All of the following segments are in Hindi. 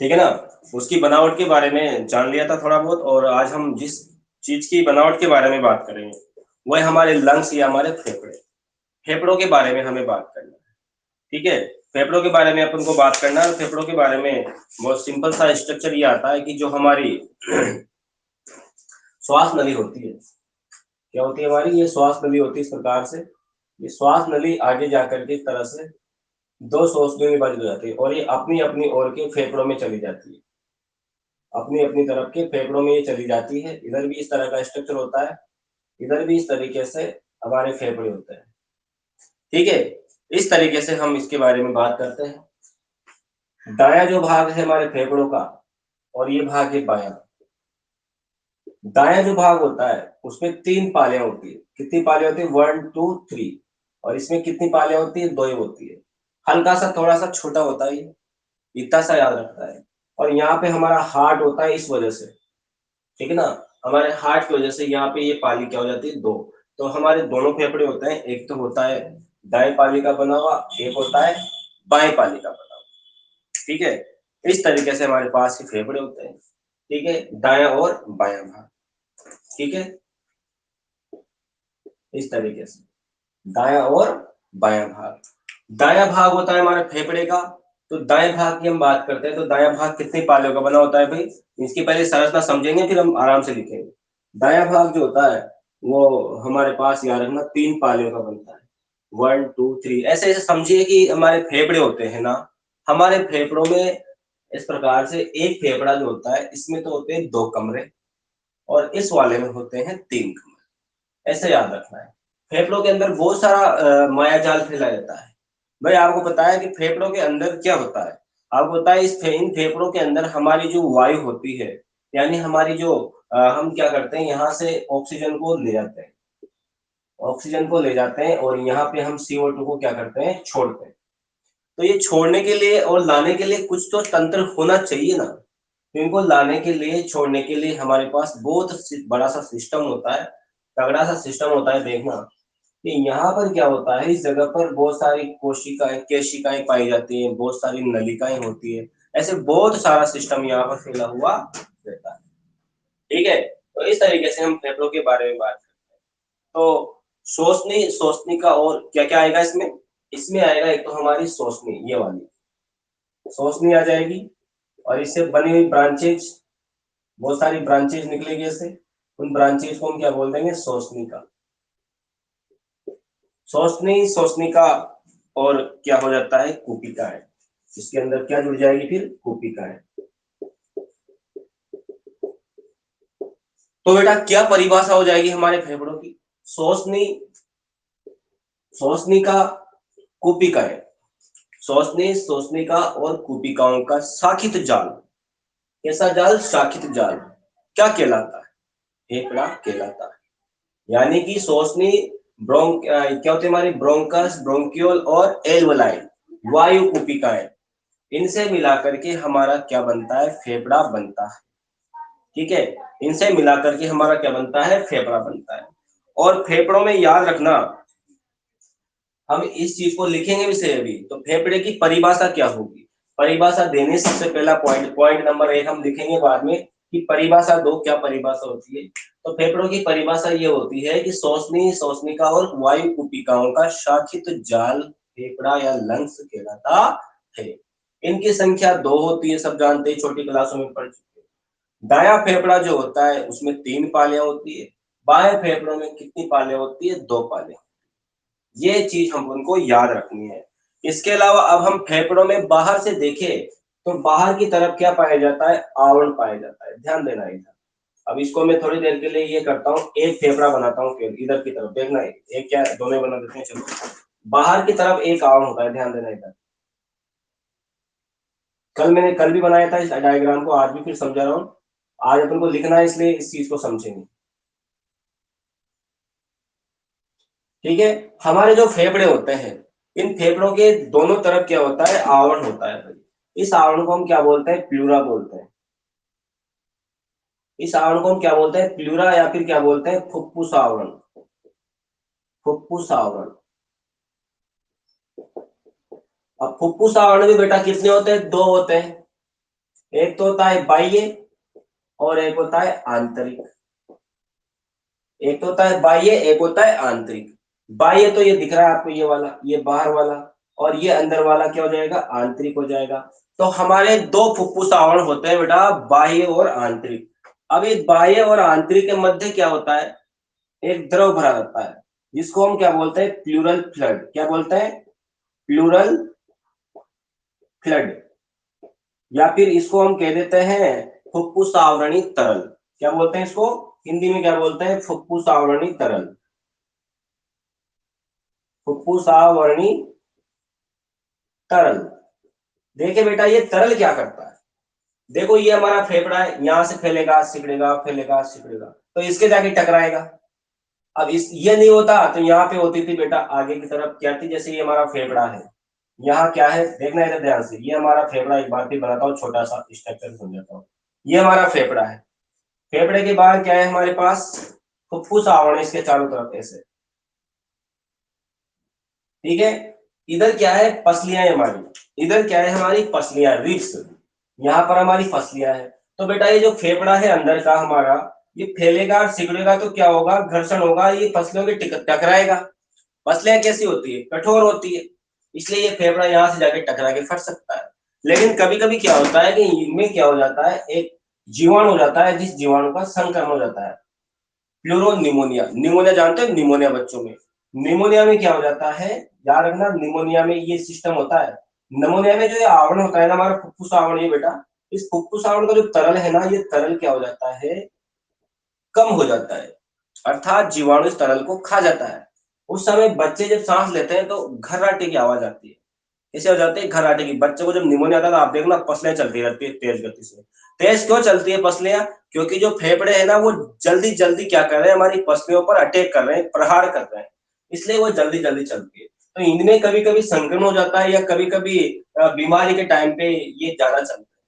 ठीक है ना। उसकी बनावट के बारे में जान लिया था थोड़ा बहुत, और आज हम जिस चीज की बनावट के बारे में बात करेंगे वो है हमारे लंग्स या हमारे फेफड़े। फेफड़ों के बारे में हमें बात करना है। ठीक है, फेफड़ों के बारे में अपन को बात करना है। फेफड़ों के बारे में बहुत सिंपल सा स्ट्रक्चर ये आता है कि जो हमारी श्वास नली होती है, क्या होती है हमारी, ये श्वास नली होती है इस प्रकार से। ये श्वास नली आगे जाकर के इस तरह से दो श्वासनलियों में विभाजित हो जाती है और ये अपनी अपनी ओर के फेफड़ों में चली जाती है। अपनी अपनी तरफ के फेफड़ों में ये चली जाती है। इधर भी इस तरह का स्ट्रक्चर होता है, इधर भी इस तरीके से हमारे फेफड़े होते हैं। ठीक है, इस तरीके से हम इसके बारे में बात करते हैं। दायां जो भाग है हमारे फेफड़ों का और ये भाग है बायां। दायां जो भाग होता है उसमें 3 पालियां होती है। कितनी पालियां होती है? 1 2 3। और इसमें कितनी पालियां होती है? 2 ही होती है। हल्का सा थोड़ा सा छोटा होता है, इतना सा याद रखता है। और यहाँ पे हमारा हार्ट होता है इस वजह से, ठीक है ना। हमारे हार्ट की वजह से यहाँ पे ये पाली क्या हो जाती है? 2। तो हमारे दोनों फेफड़े होते हैं, एक तो होता है दाएं पाली का बना हुआ, एक होता है बाएं पाली का बना हुआ। ठीक है, इस तरीके से हमारे पास के फेफड़े होते हैं। ठीक है, दायां और बायां भाग। ठीक है, इस तरीके से दायां और बायां भाग। दायां भाग होता है हमारे फेफड़े का। तो दाएं भाग की हम बात करते हैं तो दायां भाग कितनी पालियों का बना होता है भाई? इसकी पहले संरचना समझेंगे फिर हम आराम से लिखेंगे। दायां भाग जो होता है वो हमारे पास याद रखना 3 पालियों का बनता है। 1 2 3 ऐसे ऐसे समझिए कि हमारे फेफड़े होते हैं ना। हमारे फेफड़ों में इस प्रकार से एक फेफड़ा जो होता है इसमें तो होते हैं 2 कमरे और इस वाले में होते हैं 3 कमरे। ऐसे याद रखना है। फेफड़ों के अंदर बहुत सारा माया जाल फैला रहता है। भाई आपको पता है कि फेफड़ों के अंदर क्या होता है? आपको पता है इन फेफड़ों के अंदर हमारी जो वायु होती है, यानी हमारी जो हम क्या करते हैं, यहाँ से ऑक्सीजन को ले जाते हैं। ऑक्सीजन को ले जाते हैं और यहाँ पे हम CO2 को क्या करते हैं? छोड़ते हैं। तो ये छोड़ने के लिए और लाने के लिए कुछ तो तंत्र होना चाहिए ना। तो इनको लाने के लिए, छोड़ने के लिए हमारे पास बहुत बड़ा सा सिस्टम होता है, तगड़ा सा सिस्टम होता है। देखना कि यहाँ पर क्या होता है, इस जगह पर बहुत सारी कोशिकाएं, केशिकाएं पाई जाती हैं, बहुत सारी नलिकाएं होती है। ऐसे बहुत सारा सिस्टम यहाँ पर फैला हुआ रहता है। ठीक है, तो इस तरीके से हम फेफड़ों के बारे में बात करते हैं। तो श्वसनी, श्वसनिका और क्या क्या आएगा इसमें? इसमें आएगा एक तो हमारी श्वसनी, ये वाली श्वसनी आ जाएगी। और इससे बनी हुई ब्रांचेज, बहुत सारी ब्रांचेज निकलेगी इससे। उन ब्रांचेज को हम क्या बोल देंगे? श्वसनिका। श्वसनी, श्वसनिका और क्या हो जाता है? कूपिकाएं। इसके अंदर क्या जुड़ जाएगी फिर? कूपिकाएं। तो बेटा क्या परिभाषा हो जाएगी हमारे फेफड़ों की? श्वसनी, श्वसनिका, कूपिकाएं। श्वसनी, श्वसनिका और कूपिकाओं का शाखित जाल। कैसा जाल? शाखित जाल। क्या कहलाता है? फेफड़ा कहलाता है। यानी कि श्वसनी, क्या होती है हमारी? ब्रोंकस, ब्रोंकियोल और एल्वोलाई, वायु कूपिकाएं। इनसे मिलाकर के हमारा क्या बनता है? फेफड़ा बनता है। ठीक है, इनसे मिलाकर के हमारा क्या बनता है? फेफड़ा बनता है। और फेफड़ों में याद रखना, हम इस चीज को लिखेंगे भी सही अभी, तो फेफड़े की परिभाषा क्या होगी? परिभाषा देने से सबसे पहला पॉइंट, पॉइंट नंबर 1 हम लिखेंगे बाद में कि परिभाषा 2 क्या परिभाषा होती है। तो फेफड़ों की परिभाषा ये होती है कि श्वसनी, श्वसनिका और वायु कूपिकाओं का शाखित जाल फेफड़ा या लंग्स कहलाता है। इनकी संख्या 2 होती है, सब जानते हैं, छोटी क्लासों में पढ़ चुके हैं। दायां फेफड़ा जो होता है उसमें 3 पालियां होती है। बाएं फेफड़ों में कितनी पालियां होती है? 2 पालियां। ये चीज हम उनको याद रखनी है। इसके अलावा अब हम फेफड़ों में बाहर से देखें तो बाहर की तरफ क्या पाया जाता है? आवरण पाया जाता है। ध्यान देना इधर। अब इसको मैं थोड़ी देर के लिए ये करता हूँ, एक फेफड़ा बनाता हूँ इधर की तरफ, देखना एक क्या, दोनों बना देते हैं। चलो, बाहर की तरफ एक आवरण होता है, ध्यान देना इधर। कल भी बनाया था इस डायग्राम को, आज भी फिर समझा रहा हूँ। आज अपन को लिखना है इसलिए इस चीज को समझेंगे। ठीक है, हमारे जो फेफड़े होते हैं, इन फेफड़ों के दोनों तरफ क्या होता है? आवरण होता है भाई। इस आवरण को हम क्या बोलते हैं? प्लूरा बोलते हैं। इस आवरण को हम क्या बोलते हैं? प्लूरा, या फिर क्या बोलते हैं? फुफ्फुस आवरण। फुफ्फुस आवरण। अब फुफ्फुस आवरण भी बेटा कितने होते हैं? 2 होते हैं। एक तो होता है बाह्य और एक होता है आंतरिक। एक तो होता है बाह्य, एक होता है आंतरिक। बाह्य तो ये दिख रहा है आपको, ये वाला, ये बाहर वाला, और ये अंदर वाला क्या हो जाएगा, आंतरिक हो जाएगा। तो हमारे दो फुफ्फुस आवरण होते हैं बेटा, बाह्य और आंतरिक। अब इस बाह्य और आंतरिक के मध्य क्या होता है, एक द्रव भरा रहता है, जिसको हम क्या बोलते हैं, प्लूरल फ्लड। क्या बोलते हैं, प्लूरल फ्लड, या फिर इसको हम कह देते हैं फुफ्फुस आवरणी तरल। क्या बोलते हैं इसको, हिंदी में क्या बोलते हैं, फुफ्फुस आवरणी तरल, फुफ्फुस आवरणी तरल। देखिए बेटा ये तरल क्या करता है, देखो ये हमारा फेफड़ा है, यहां से फैलेगा सिकुड़ेगा, फैलेगा सिकुड़ेगा, तो इसके जाके टकराएगा। अब इस ये नहीं होता तो यहाँ पे होती थी बेटा आगे की तरफ क्या थी, जैसे ये हमारा फेफड़ा है, यहाँ क्या है देखना इधर ध्यान से, ये हमारा फेफड़ा, एक बार फिर बनाता हूँ, छोटा सा स्ट्रक्चर समझाता हूँ। ये हमारा फेफड़ा है, फेफड़े के बाहर क्या है हमारे पास, फुफ्फुस आवरण इसके चारों तरफ ऐसे, ठीक है। इधर क्या है, पसलियां हमारी, इधर क्या है हमारी पसलियां, रिब्स, यहाँ पर हमारी पसलियां है। तो बेटा ये जो फेफड़ा है अंदर का हमारा, ये फैलेगा और सिकुड़ेगा तो क्या होगा, घर्षण होगा, ये पसलियों के टकराएगा। पसलियां कैसी होती है, कठोर होती है, इसलिए ये फेफड़ा यहाँ से जाके टकरा के फट सकता है। लेकिन कभी कभी क्या होता है कि इनमें क्या हो जाता है, एक जीवाणु हो जाता है, जिस जीवाणु का संक्रमण हो जाता है, प्लूरो निमोनिया। निमोनिया जानते हैं, निमोनिया बच्चों में, निमोनिया में क्या हो जाता है, याद रखना, निमोनिया में ये सिस्टम होता है। निमोनिया में जो ये आवरण होता है ना हमारा फुफ्फुस आवरण, ये बेटा, इस फुफ्फुस आवरण का जो तरल है ना, ये तरल क्या हो जाता है, कम हो जाता है, अर्थात जीवाणु इस तरल को खा जाता है। उस समय बच्चे जब सांस लेते हैं तो घर्राटे की आवाज आती है। कैसे हो जाती है, घर्राटे की। बच्चे को जब निमोनिया आता है तो आप देखना पसलियां चलती रहती है तेज गति से। तेज क्यों चलती है पसलियां, क्योंकि जो फेफड़े हैं ना वो जल्दी जल्दी क्या कर रहे हैं, हमारी पसलियों पर अटैक कर रहे हैं, प्रहार कर रहे हैं, इसलिए वो जल्दी जल्दी चलती है। तो इनमें कभी कभी संक्रमण हो जाता है, या कभी कभी बीमारी के टाइम पे ये ज्यादा चलता है,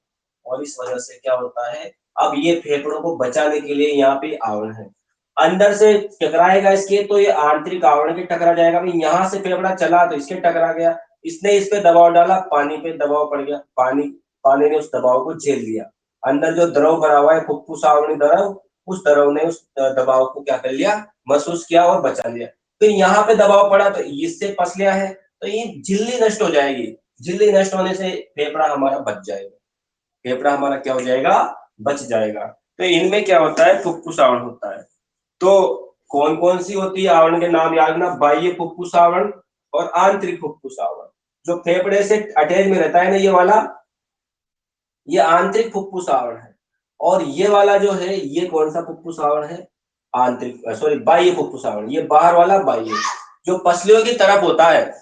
और इस वजह से क्या होता है, अब ये फेफड़ों को बचाने के लिए यहाँ पे आवरण है, अंदर से टकराएगा इसके, तो ये आंतरिक आवरण के टकरा जाएगा। भाई यहाँ से फेफड़ा चला तो इसके टकरा गया, इसने इस पे दबाव डाला, पानी पे दबाव पड़ गया, पानी, पानी ने उस दबाव को झेल लिया। अंदर जो द्रव भरा हुआ है फुफ्फुस आवरणी द्रव, उस द्रव ने उस दबाव को क्या कर लिया, महसूस किया और बचा लिया। फिर यहाँ पे दबाव पड़ा तो इससे पसलियां है, तो ये झिल्ली नष्ट हो जाएगी, झिल्ली नष्ट होने से फेफड़ा हमारा बच जाएगा, फेफड़ा हमारा क्या हो जाएगा, बच जाएगा। तो इनमें क्या होता है, फुफ्फुस आवरण होता है। तो कौन कौन सी होती है आवरण के नाम याद रखना, बाह्य फुफ्फुस आवरण और आंतरिक फुफ्फुस आवरण। जो फेफड़े से अटैच में रहता है ना ये वाला, ये आंतरिक फुफ्फुस आवरण है। और ये वाला जो है ये कौन सा फुफ्फुस आवरण है, आंतरिक, सॉरी बाह्य फुफ्फुस आवरण, ये बाहर वाला बाह्य। जो पसलियों की तरफ होता है,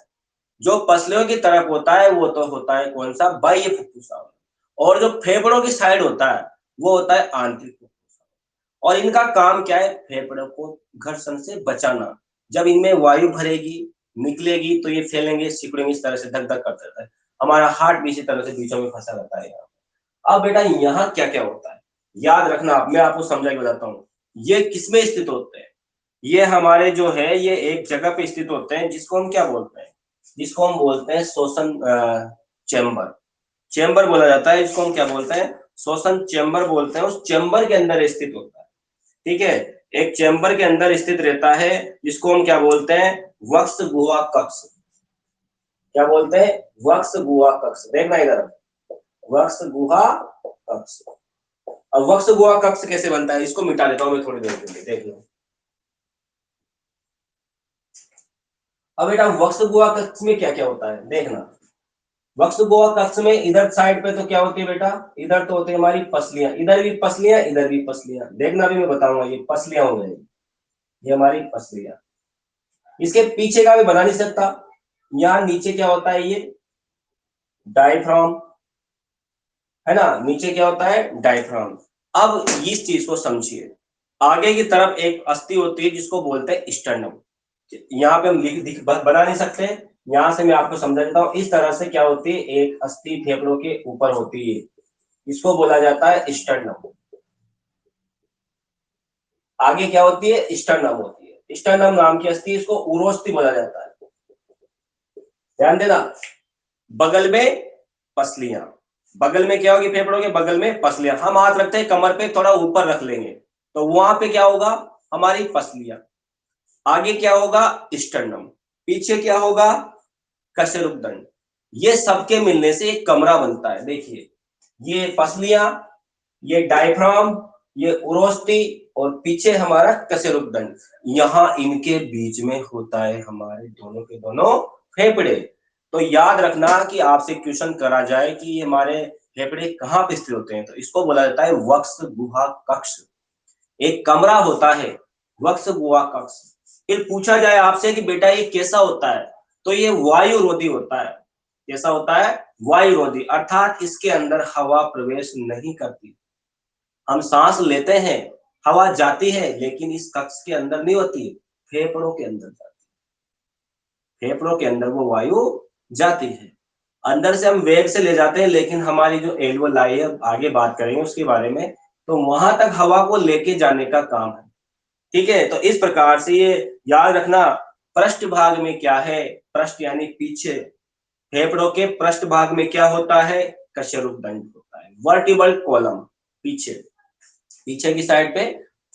जो पसलियों की तरफ होता है वो तो होता है कौन सा, बाह्य फुफ्फुस आवरण। और जो फेफड़ों की साइड होता है वो होता है आंतरिक फुफ्फुस आवरण। और इनका काम क्या है, फेफड़ों को घर्षण से बचाना। जब इनमें वायु भरेगी, निकलेगी, तो ये फैलेंगे, सिकुड़ेंगे, इस तरह से धक धक करता रहता है। हमारा हार्ट भी इसी तरह से बीचों में फंसा रहता है यहाँ। अब बेटा यहाँ क्या क्या होता है, याद रखना, मैं आपको समझा के बताता हूँ। ये किसमें स्थित होते हैं, ये हमारे जो है ये एक जगह पे स्थित होते हैं, जिसको हम क्या बोलते हैं, जिसको हम बोलते हैं शोषण चेम्बर। चेम्बर बोला जाता है, इसको हम क्या बोलते हैं, शोषण चेम्बर बोलते हैं। उस चेम्बर के अंदर स्थित होता है, ठीक है, एक चेम्बर के अंदर स्थित रहता है, जिसको हम क्या बोलते हैं, वक्ष गुहा कक्ष। क्या बोलते हैं, वक्ष गुहा कक्ष। देखना इधर, वक्ष गुहा कक्ष। अब वक्ष गुहा कक्ष कैसे बनता है, इसको मिटा देता हूं मैं थोड़ी देर के लिए, देख लो। अब बेटा वक्ष गुहा कक्ष में क्या क्या होता है देखना। वक्ष गुहा कक्ष में इधर साइड पे तो क्या होती है बेटा, इधर तो होती है हमारी पसलियां, इधर भी पसलियां, इधर भी पसलियां। देखना भी मैं बताऊंगा, ये पसलियां हो गई, ये हमारी पसलियां। इसके पीछे का भी बना नहीं सकता। यहाँ नीचे क्या होता है, ये डायफ्राम, है ना, नीचे क्या होता है, डायफ्राम। अब इस चीज को समझिए, आगे की तरफ एक अस्थि होती है जिसको बोलते हैं स्टर्नम। यहाँ पे हम बना नहीं सकते, यहाँ से मैं आपको समझा देता हूँ। इस तरह से क्या होती है, एक अस्थि फेफड़ों के ऊपर होती है, इसको बोला जाता है स्टर्नम। आगे क्या होती है, स्टर्नम होती है, स्टर्नम नाम की अस्थि, इसको उरोस्थि बोला जाता है। ध्यान देना, बगल में पसलियां, बगल में क्या होगी, फेफड़ों के बगल में पसलियां। हम हाथ रखते हैं कमर पे, थोड़ा ऊपर रख लेंगे तो वहां पे क्या होगा, हमारी पसलियां। आगे क्या होगा, स्टर्नम। पीछे क्या होगा, कशेरुकदंड। ये सबके मिलने से एक कमरा बनता है। देखिए, ये पसलियां, ये डायफ्राम, ये उरोस्टी, और पीछे हमारा कशेरुकदंड। यहां इनके बीच में होता है हमारे दोनों के दोनों फेफड़े। तो याद रखना कि आपसे क्वेश्चन करा जाए कि हमारे फेफड़े कहाँ पे स्थित होते हैं, तो इसको बोला जाता है वक्ष गुहा कक्ष। एक कमरा होता है वक्ष गुहा कक्ष। फिर पूछा जाए आपसे कि बेटा ये कैसा होता है, तो ये वायुरोधी होता है। कैसा होता है, वायुरोधी, अर्थात इसके अंदर हवा प्रवेश नहीं करती। हम सांस लेते हैं, हवा जाती है, लेकिन इस कक्ष के अंदर नहीं होती, फेफड़ों के अंदर जाती है। फेफड़ों के अंदर वो वायु जाती है। अंदर से हम वेग से ले जाते हैं, लेकिन हमारी जो एल्वोलाई है, आगे बात करेंगे उसके बारे में, तो वहां तक हवा को लेके जाने का काम है। ठीक है, तो इस प्रकार से ये याद रखना। पृष्ठ भाग में क्या है, पृष्ठ यानी पीछे, फेफड़ों के पृष्ठ भाग में क्या होता है, कशेरुकदंड होता है। वर्टिबल कॉलम, पीछे, पीछे की साइड पे,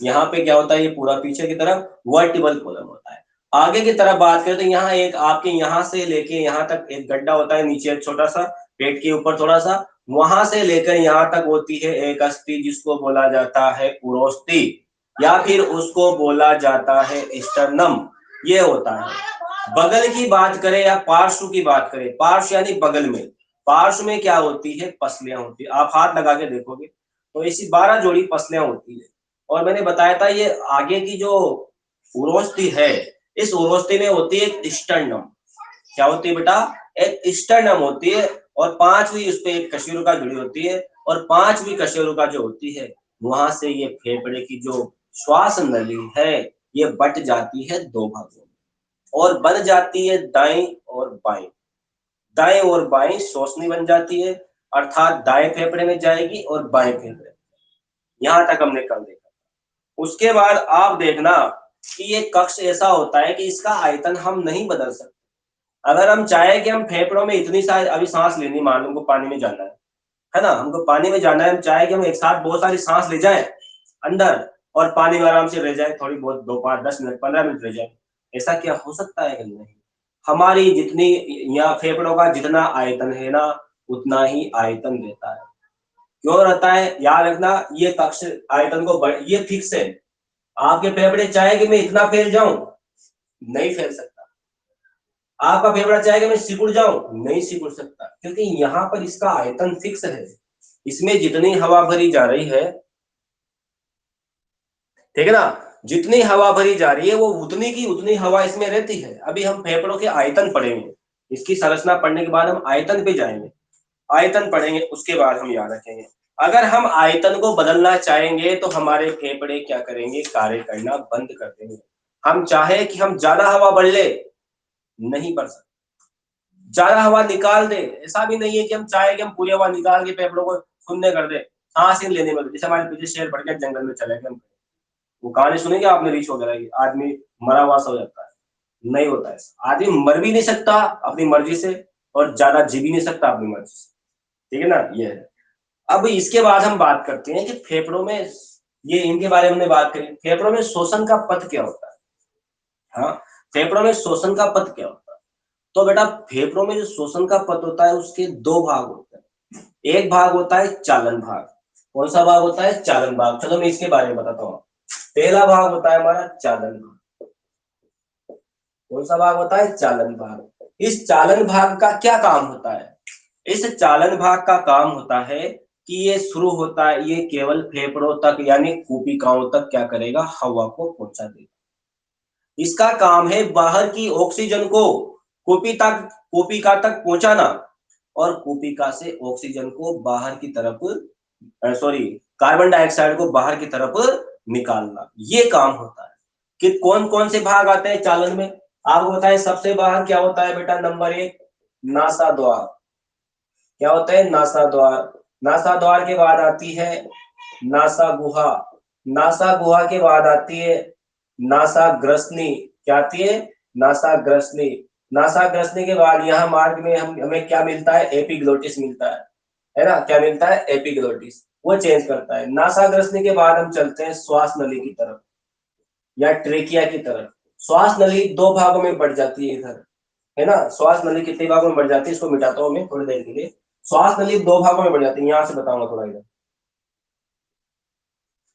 यहाँ पे क्या होता है, ये पूरा पीछे की तरफ वर्टिबल कॉलम होता है। आगे की तरफ बात करें तो यहाँ एक आपके यहाँ से लेके यहाँ तक एक गड्ढा होता है, नीचे छोटा सा, पेट के ऊपर थोड़ा सा, वहां से लेकर यहाँ तक होती है एक अस्थि, जिसको बोला जाता है उरोस्थि, या फिर उसको बोला जाता है स्टर्नम। ये होता है। बगल की बात करें या पार्श्व की बात करें, पार्श्व यानी बगल में, पार्श्व में क्या होती है, पसलियां होती है। आप हाथ लगा के देखोगे तो ऐसी 12 जोड़ी पसलियां होती है। और मैंने बताया था ये आगे की जो उरोस्थि है, इस उरोस्थि में होती है एक स्टर्नम। क्या होती है बेटा, एक स्टर्नम होती है, और पांचवी उस पे एक कशेरुका जुड़ी होती है, और पांचवी कशेरुका जो होती है, वहां से ये फेफड़े की जो श्वास नली है, ये बट जाती है दो भागों में, और बन जाती है दाएं और बाएं। दाएं और बाएं श्वसनी बन जाती है, अर्थात दाएं फेफड़े में जाएगी और बाएं फेफड़े। यहां तक हमने कल देखा। उसके बाद आप देखना कि ये कक्ष ऐसा होता है कि इसका आयतन हम नहीं बदल सकते। अगर हम चाहे कि हम फेफड़ों में इतनी सारी अभी सांस लेनी, मान लो हमको पानी में जाना है ना, हमको पानी में जाना है, हम चाहे कि हम एक साथ बहुत सारी सांस ले जाए अंदर, और पानी में आराम से रह जाए, थोड़ी बहुत 2 5 10 मिनट 15 मिनट रह जाए, ऐसा क्या हो सकता है कि नहीं। हमारी जितनी, या फेफड़ों का जितना आयतन है ना, उतना ही आयतन देता है। क्यों रहता है, याद रखना, ये कक्ष आयतन को ये फिक्स है। आपके फेफड़े चाहे कि मैं इतना फैल जाऊं, नहीं फैल सकता। आपका फेफड़ा चाहे कि मैं सिकुड़ जाऊं, नहीं सिकुड़ सकता, क्योंकि यहाँ पर इसका आयतन फिक्स है। इसमें जितनी हवा भरी जा रही है, ठीक है ना, जितनी हवा भरी जा रही है वो उतनी की उतनी हवा इसमें रहती है। अभी हम फेफड़ों के आयतन पढ़ेंगे, इसकी संरचना पढ़ने के बाद हम आयतन पे जाएंगे। आयतन पढ़ेंगे उसके बाद हम याद रखेंगे। अगर हम आयतन को बदलना चाहेंगे तो हमारे फेफड़े क्या करेंगे, कार्य करना बंद कर देंगे। हम चाहे कि हम ज्यादा हवा बढ़ ले, नहीं बढ़ सकते। ज्यादा हवा निकाल दे, ऐसा भी नहीं है कि हम चाहे कि हम पूरी हवा निकाल के फेफड़ों को शून्य कर दे, सांस ही लेने में, जैसे हमारे पीछे शेर बढ़ गया जंगल में चले गए, वो कहानी सुनेंगे आपने रीच वगैरह की, आदमी मरा हुआ सा हो जाता है। नहीं होता है, आदमी मर भी नहीं सकता अपनी मर्जी से, और ज्यादा जी भी नहीं सकता अपनी मर्जी से। ठीक है ना, ये है। अब इसके बाद हम बात करते हैं कि फेफड़ों में, ये इनके बारे में हमने बात करी, फेफड़ों में श्वसन का पथ क्या होता है। हाँ, फेफड़ों में श्वसन का पथ क्या होता है। तो बेटा, फेफड़ों में जो श्वसन का पथ होता है उसके दो भाग होते हैं। एक भाग होता है चालन भाग। कौन सा भाग होता है, चालन भाग। चलो मैं इसके बारे में बताता हूँ। पहला भाग होता है हमारा चालन भाग। कौन सा भाग होता है, चालन भाग। इस चालन भाग का क्या काम होता है, इस चालन भाग का काम होता है कि ये शुरू होता है, ये केवल फेफड़ों तक यानी कूपिकाओं तक क्या करेगा, हवा को पहुंचा देगा। इसका काम है बाहर की ऑक्सीजन को कूपिका तक पहुंचाना, और कूपिका से ऑक्सीजन को बाहर की तरफ, सॉरी, कार्बन डाइऑक्साइड को बाहर की तरफ निकालना, ये काम होता है। कि कौन कौन से भाग आते हैं चालन में, आपको बताएं। सबसे बाहर क्या होता है बेटा, नंबर 1, नासा द्वार। क्या होता है, नासा द्वार। नासा द्वार के बाद आती है नासा गुहा। नासा गुहा के बाद आती है नासा ग्रसनी। क्या आती है, नासा ग्रसनी। नासा ग्रसनी के बाद यहाँ मार्ग में हमें क्या मिलता है, एपिग्लोटिस मिलता है। है ना, क्या मिलता है, एपिग्लोटिस, वो चेंज करता है। नासाग्रसनी के बाद हम चलते हैं श्वास नली की तरफ या ट्रेकिया की तरफ। श्वास नली दो भागों में बढ़ जाती है इधर, है ना। श्वास नली कितने भागों में बढ़ जाती है, इसको मिटाता हूं मैं थोड़ी देर के लिए। श्वास नली दो भागों में बढ़ जाती है, यहां से बताऊंगा थोड़ा इधर।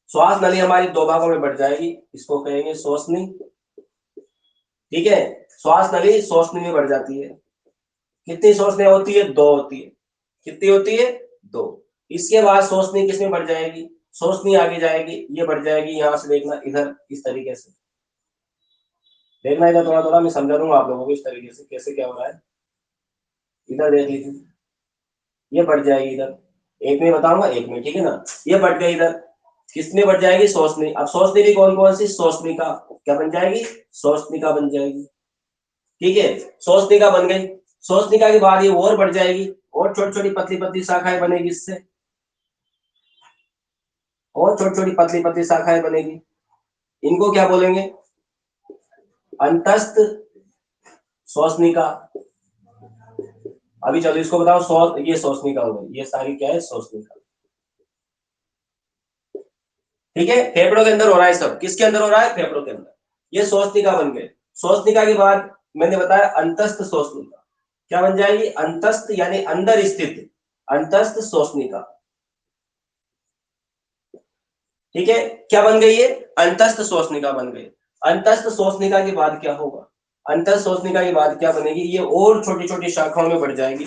श्वास नली हमारी दो भागों में बढ़ जाएगी, इसको कहेंगे श्वसनी, ठीक है। श्वास नली श्वसनी में बढ़ जाती है। कितनी श्वसनियां होती है, दो होती है। कितनी होती है, दो। इसके बाद श्वसनी किसमें बढ़ जाएगी, श्वसनी आगे जाएगी, ये बढ़ जाएगी, यहां से देखना इधर इस तरीके से देखना, इधर थोड़ा थोड़ा मैं समझा दूंगा आप लोगों को इस तरीके से कैसे क्या हो रहा है। इधर देख लीजिए, ये बढ़ जाएगी इधर, एक में बताऊंगा एक में, ठीक है ना। ये बढ़ गई इधर, किसमें बढ़ जाएगी, शोषणी। अब शोषणी भी कौन कौन सी, शोषणिका क्या बन जाएगी, शोषणिका बन जाएगी, ठीक है। शोषणिका बन गई। शोषणिका के बाद ये और बढ़ जाएगी, और छोटी छोटी पतली पतली शाखाएं बनेगी इससे, और छोटी छोटी पतली पतली शाखाएं बनेगी। इनको क्या बोलेंगे, अंतस्थ शोषणिका। अभी चलो इसको बताओ, ये शोषणिका हो गई, ये सारी क्या है, शोषणिका, ठीक है। फेफड़ों के अंदर हो रहा है सब, किसके अंदर हो रहा है, फेफड़ों के अंदर। ये श्वसनिका बन गए। श्वसनिका के बाद मैंने बताया अंतस्थ श्वसनिका, क्या बन जाएगी, अंतस्थ यानी अंदर स्थित, अंतस्थ श्वसनिका, ठीक है। क्या बन गई ये, अंतस्थ श्वसनिका बन गई। अंतस्थ श्वसनिका के बाद क्या होगा, अंतस्थ श्वसनिका के बाद क्या बनेगी, ये और छोटी छोटी शाखाओं में बढ़ जाएगी।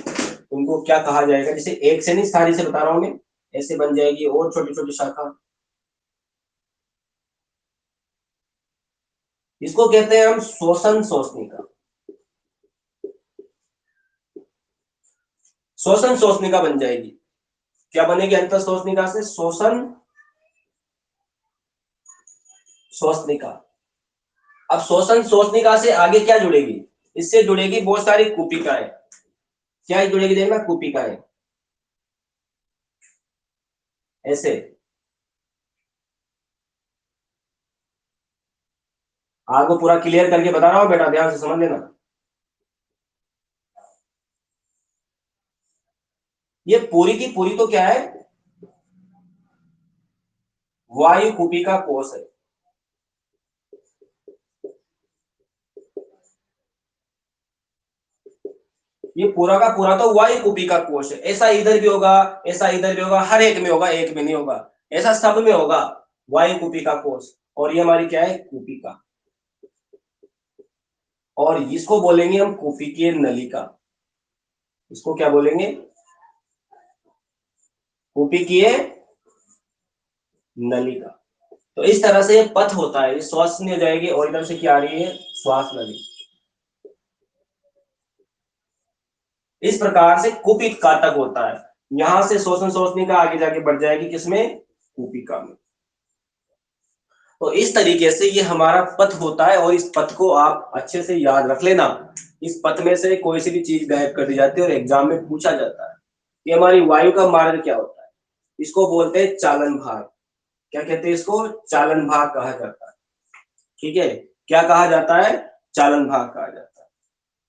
उनको क्या कहा जाएगा, जैसे एक से नहीं सारी से बता रहा हूं मैं, ऐसे बन जाएगी और छोटी छोटी शाखा। इसको कहते हैं हम श्वसन श्वसनिका, श्वसन श्वसनिका बन जाएगी। क्या बनेगी, अंतर श्वसनिका से श्वसन श्वसनिका। अब श्वसन श्वसनिका से आगे क्या जुड़ेगी, इससे जुड़ेगी बहुत सारी कूपिकाएं। क्या जुड़ेगी, देखना, कूपिकाएं ऐसे। आपको पूरा क्लियर करके बता रहा हूं बेटा, ध्यान से समझ लेना। ये पूरी की पूरी तो क्या है, वायु कूपिका कोष है। ये पूरा का पूरा तो वायु कूपिका कोष है। ऐसा इधर भी होगा, ऐसा इधर भी होगा, हर एक में होगा, एक में नहीं होगा, ऐसा सब में होगा वायु कूपिका कोष। और ये हमारी क्या है, कूपिका, और इसको बोलेंगे हम कूपिकीय नलिका। इसको क्या बोलेंगे, कूपिकीय नलिका। तो इस तरह से ये पथ होता है, श्वास में जाएगी और इधर से क्या आ रही है, श्वास नली। इस प्रकार से कुपित काटक होता है। यहां से श्वसन श्वसनी का आगे जाके बढ़ जाएगी किसमें, कूपिका में। तो इस तरीके से ये हमारा पथ होता है, और इस पथ को आप अच्छे से याद रख लेना। इस पथ में से कोई सी भी चीज गायब कर दी जाती है और एग्जाम में पूछा जाता है कि हमारी वायु का मार्ग क्या होता है। इसको बोलते हैं चालन भाग। क्या कहते हैं इसको, चालन भाग कहा जाता है, ठीक है। क्या कहा जाता है, चालन भाग कहा जाता है,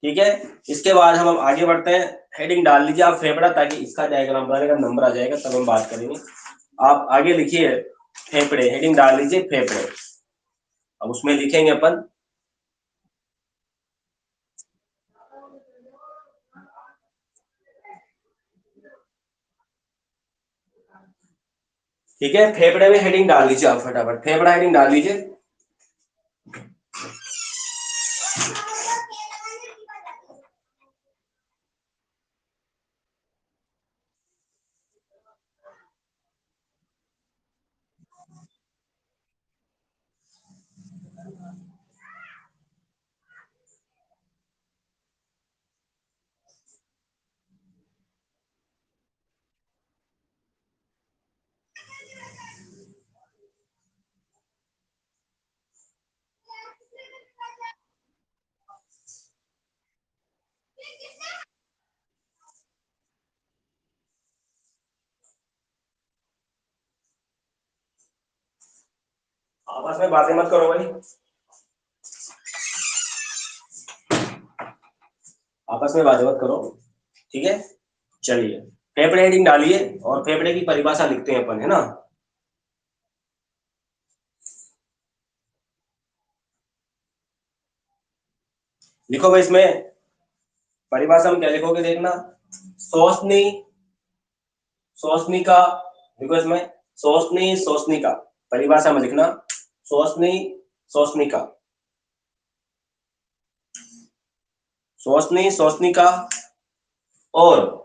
ठीक है। इसके बाद हम आगे बढ़ते हैं। हेडिंग डाल लीजिए आप फेफड़ा, ताकि इसका डायग्राम बनाने का नंबर आ जाएगा, तब हम बात करेंगे। आप आगे लिखिए फेफड़े, हेडिंग डाल लीजिए फेफड़े। अब उसमें लिखेंगे अपन, ठीक है। फेफड़े में हेडिंग डाल लीजिए आप फटाफट, फेफड़ा हेडिंग डाल लीजिए। आपस में बातें मत करो भाई, आपस में बातें मत करो, ठीक है। चलिए फेफड़े हेडिंग डालिए और फेफड़े की परिभाषा लिखते हैं अपन, है ना। लिखो भाई, इसमें परिभाषा में क्या लिखोगे देखना। शोषणी, शोषणिका, देखो इसमें शोषणी शोषणिका, परिभाषा में लिखना शोषणी शोषणिका, शोषणी शोषणिका और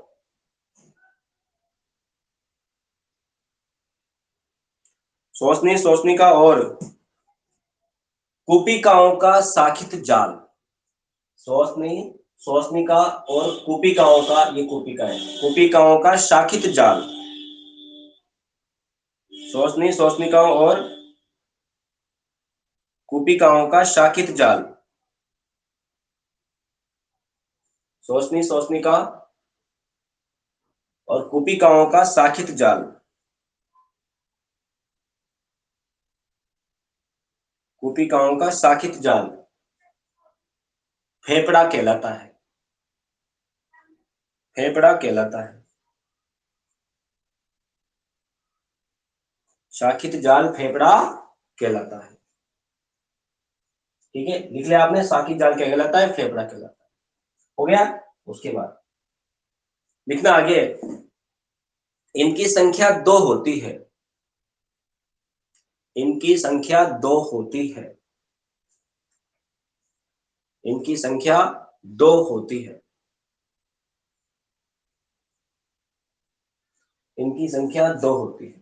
शोषणी शोषणिका और कूपिकाओं का शाखित जाल। शोषणी शोषणिका और कूपिकाओं का, ये कूपिकाएं, कूपिकाओं का शाखित जाल। शोषणी शोषणिकाओं और कूपिकाओं का शाखित जाल। शोषणी शोषणिका और कूपिकाओं का शाखित जाल, कूपिकाओं का शाखित जाल फेफड़ा कहलाता है, फेफड़ा कहलाता है। शाखित जाल फेफड़ा कहलाता है। ठीक है, लिख लिया आपने, शाखित जाल क्या कहलाता है, फेफड़ा कहलाता है। हो गया। उसके बाद लिखना आगे, इनकी संख्या 2 होती है, इनकी संख्या 2 होती है, इनकी संख्या 2 होती है, इनकी संख्या 2 होती है,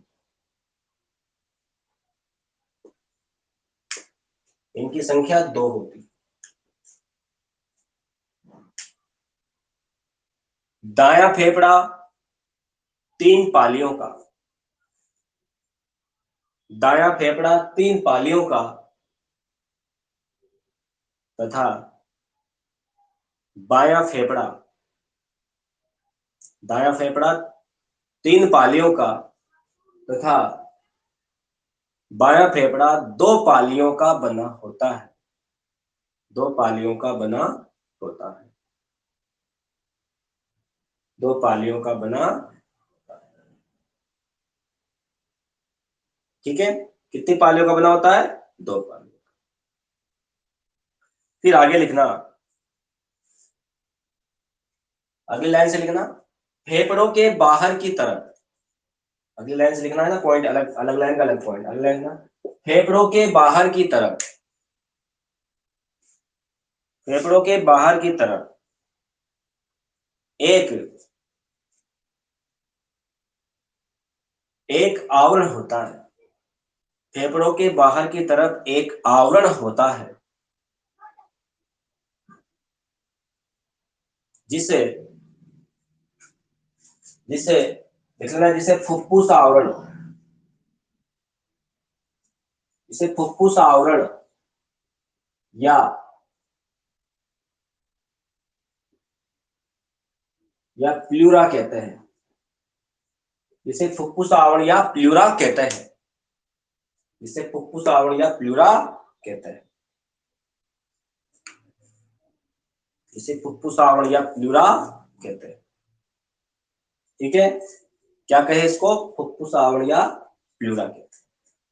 इनकी संख्या 2 होती है। दायां फेफड़ा 3 पालियों का, दायां फेफड़ा 3 पालियों का तथा बायां फेफड़ा, दायां फेफड़ा 3 पालियों का तथा बायां फेफड़ा 2 पालियों का बना होता है, 2 पालियों का बना होता है, 2 पालियों का बना। ठीक है, कितनी पालियों का बना होता है, 2 पालियों। फिर आगे लिखना, अगली लाइन से लिखना, फेफड़ों के बाहर की तरफ, अगली लाइन से लिखना है ना, पॉइंट अलग अलग, लाइन का अलग पॉइंट, अगली लाइन ना, फेफड़ों के बाहर की तरफ, फेफड़ों के बाहर की तरफ एक एक आवरण होता है, फेफड़ों के बाहर की तरफ एक आवरण होता है जिसे जिसे लिख लेना, जिसे फुफ्फुस आवरण, जिसे फुफ्फुस आवरण या प्लूरा कहते हैं, जिसे फुफ्फुस आवरण या प्लूरा कहते हैं, जिसे फुफ्फुस आवरण या प्लूरा कहते हैं, जिसे फुफ्फुस आवरण या प्लूरा कहते हैं। ठीक है, क्या कहे इसको, फुफ्फुस आवरण या प्लूरा कहते हैं।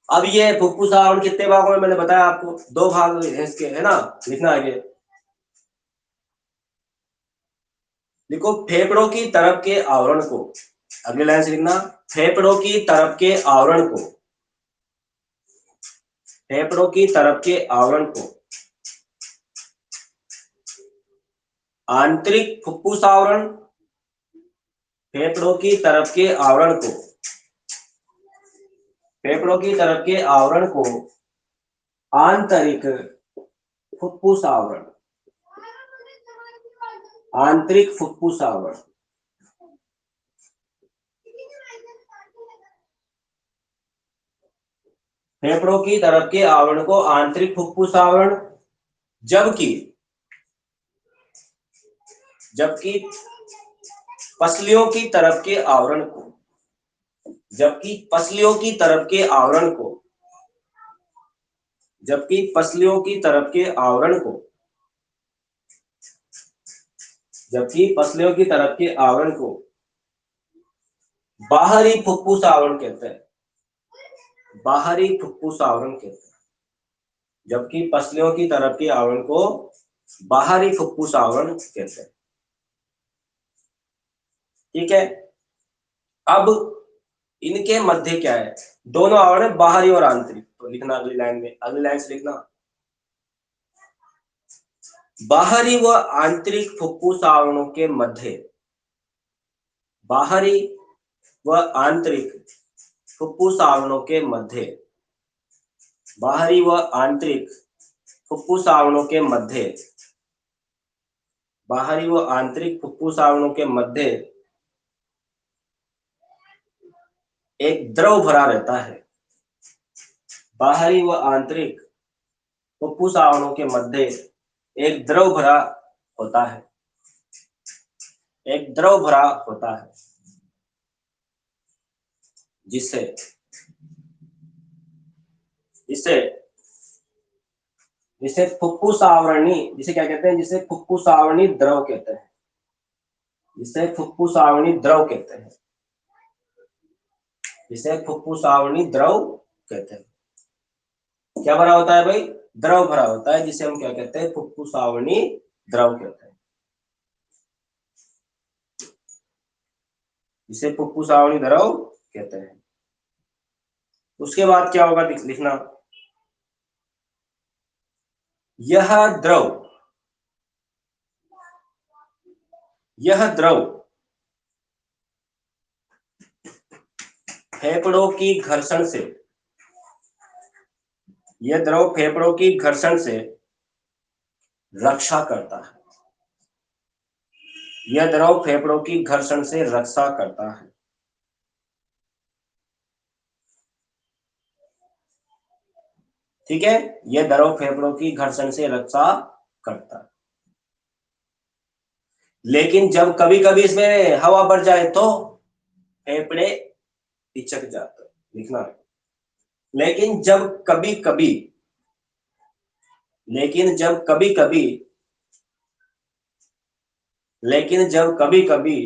अब ये फुफ्फुस आवरण कितने भागों में, मैंने बताया आपको 2 भाग है इसके, है ना। लिखना आगे, देखो फेफड़ों की तरफ के आवरण को, अगले लाइन से लिखना, फेफड़ों की तरफ के आवरण को, फेफड़ों की तरफ के आवरण को आंतरिक फुफ्फुस आवरण, फेफड़ों की तरफ के आवरण को, फेफड़ों की तरफ के आवरण को आंतरिक फुफ्फुस आवरण, आंतरिक फुफ्फुस आवरण, फेफड़ों की तरफ के आवरण को आंतरिक फुफ्फुस आवरण, जबकि जबकि पसलियों की तरफ के आवरण को, जबकि पसलियों की तरफ के आवरण को, जबकि पसलियों की तरफ के आवरण को, जबकि पसलियों की तरफ के आवरण को बाहरी फुफ्फुस आवरण कहते हैं, बाहरी फुफ्फुस आवरण कहते हैं, जबकि पसलियों की तरफ के आवरण को बाहरी फुफ्फुस आवरण कहते हैं। ठीक है, अब इनके मध्य क्या है, दोनों आवरण बाहरी और आंतरिक, तो लिखना अगली लाइन में, अगली लाइन से लिखना, बाहरी व आंतरिक फुफ्फुस आवरणों के मध्य, बाहरी व आंतरिक फुफ्फुस आवरणों के मध्य, बाहरी व आंतरिक फुफ्फुस आवरणों के मध्य, बाहरी व आंतरिक फुफ्फुस आवरणों के मध्य एक द्रव भरा रहता है, बाहरी व आंतरिक फुफ्फुस आवरणों के मध्य एक द्रव भरा होता है, एक द्रव भरा होता है, जिससे जिसे जिसे फुफ्फुस आवरणी, जिसे क्या कहते हैं, जिसे फुफ्फुस आवरणी द्रव कहते हैं, जिसे फुफ्फुस आवरणी द्रव कहते हैं, जिसे फुफ्फुस आवरणी द्रव कहते हैं। क्या भरा होता है भाई, द्रव भरा होता है, जिसे हम क्या कहते हैं, फुफ्फुस आवरणी द्रव कहते हैं, जिसे फुफ्फुस आवरणी द्रव कहते हैं। उसके बाद क्या होगा लिखना, यह द्रव, यह द्रव फेफड़ों की घर्षण से, यह द्रव फेफड़ों की घर्षण से रक्षा करता है, यह द्रव फेफड़ों की घर्षण से रक्षा करता है। ठीक है, यह द्रव फेफड़ों की घर्षण से रक्षा करता है, लेकिन जब कभी कभी इसमें हवा बढ़ जाए तो फेफड़े पिचक जाते हैं, लिखना है। लेकिन जब कभी कभी, लेकिन जब कभी कभी, लेकिन जब कभी कभी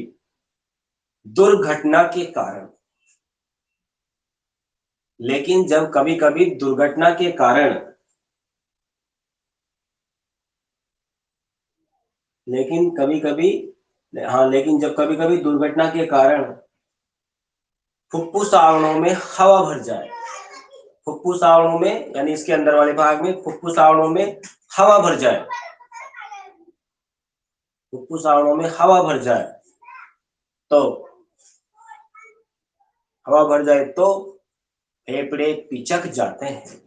दुर्घटना के कारण, लेकिन जब कभी कभी दुर्घटना के कारण, लेकिन कभी कभी, हाँ, लेकिन जब कभी कभी दुर्घटना के कारण फुफ्फुस आवरणों में हवा भर जाए, फुफ्फुस आवरणों में यानी इसके अंदर वाले भाग में फुफ्फुस आवरणों में हवा भर जाए, फुफ्फुस आवरणों में हवा भर जाए तो, हवा भर जाए तो फेफड़े पिचक जाते हैं,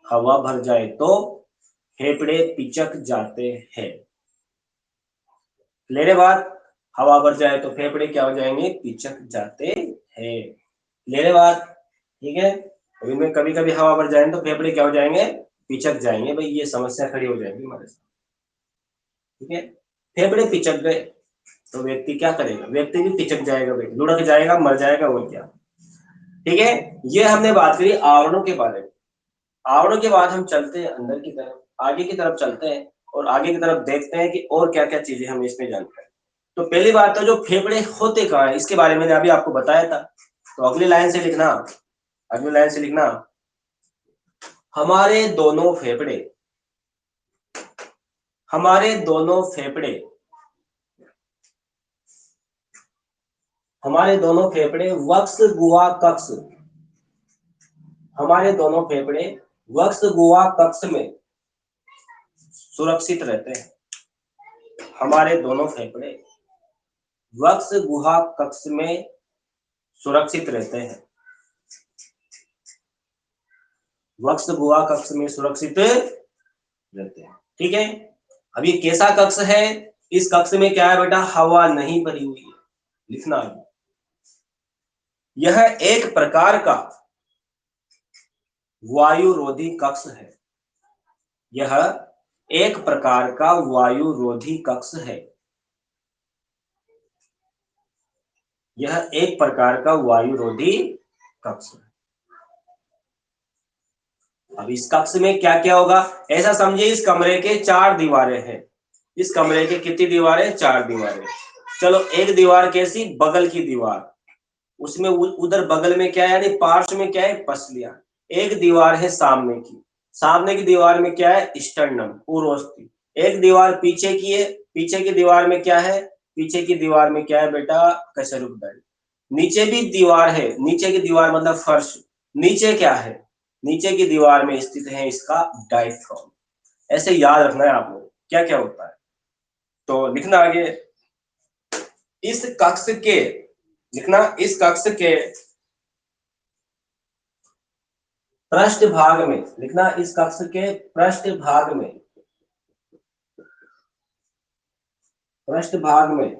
हवा भर जाए तो फेफड़े पिचक जाते हैं। क्लियर बात, हवा भर जाए तो फेफड़े क्या हो जाएंगे, पिचक जाते हैं। क्लियर बात, ठीक है। अभी में कभी कभी हवा भर जाए तो फेफड़े क्या हो जाएंगे, पिचक जाएंगे। भाई ये समस्या खड़ी हो जाएगी हमारे साथ, ठीक है। फेफड़े पिचक गए तो व्यक्ति क्या करेगा, व्यक्ति भी पिचक जाएगा भाई, लुढ़क जाएगा, मर जाएगा, वो क्या। ठीक है, ये हमने बात करी आवरणों के बारे में। आवरणों के बाद हम चलते हैं अंदर की तरफ, आगे की तरफ चलते हैं और आगे की तरफ देखते हैं कि और क्या क्या चीजें हम इसमें जानते हैं। तो पहली बात तो जो फेफड़े होते कहाँ है, इसके बारे में मैंने अभी आपको बताया था। तो अगली लाइन से लिखना, अगली लाइन से लिखना, हमारे दोनों फेफड़े, हमारे दोनों फेफड़े, हमारे दोनों फेफड़े वक्ष गुहा कक्ष, हमारे दोनों फेफड़े वक्ष गुहा कक्ष में सुरक्षित रहते हैं, हमारे दोनों फेफड़े वक्ष गुहा कक्ष में सुरक्षित रहते हैं, वक्ष गुहा कक्ष में सुरक्षित रहते हैं। ठीक है, अब ये कैसा कक्ष है, इस कक्ष में क्या है बेटा, हवा नहीं भरी हुई है, लिखना है। यह एक प्रकार का वायुरोधी कक्ष है, यह एक प्रकार का वायुरोधी कक्ष है, यह एक प्रकार का वायुरोधी कक्ष है। अब इस कक्ष में क्या क्या होगा, ऐसा समझिए इस कमरे के 4 दीवारें हैं, इस कमरे के कितनी दीवारें, 4 दीवारें। चलो एक दीवार कैसी, बगल की दीवार, उसमें उधर बगल में क्या है, यानी पार्श्व में क्या है, पसलियां। एक दीवार है सामने की, सामने की दीवार में क्या है, स्टर्नम, उरोस्थि। एक दीवार पीछे की है, पीछे की दीवार में क्या है, पीछे की दीवार में क्या है बेटा, कशेरुकदंड। नीचे भी दीवार है, नीचे की दीवार मतलब फर्श, नीचे क्या है, नीचे की दीवार में स्थित है इसका डायफ्राम। ऐसे याद रखना है आप लोग क्या क्या होता है। तो लिखना आगे, इस कक्ष के, लिखना इस कक्ष के पृष्ठ भाग में, लिखना इस कक्ष के पृष्ठ भाग में, पृष्ठ भाग में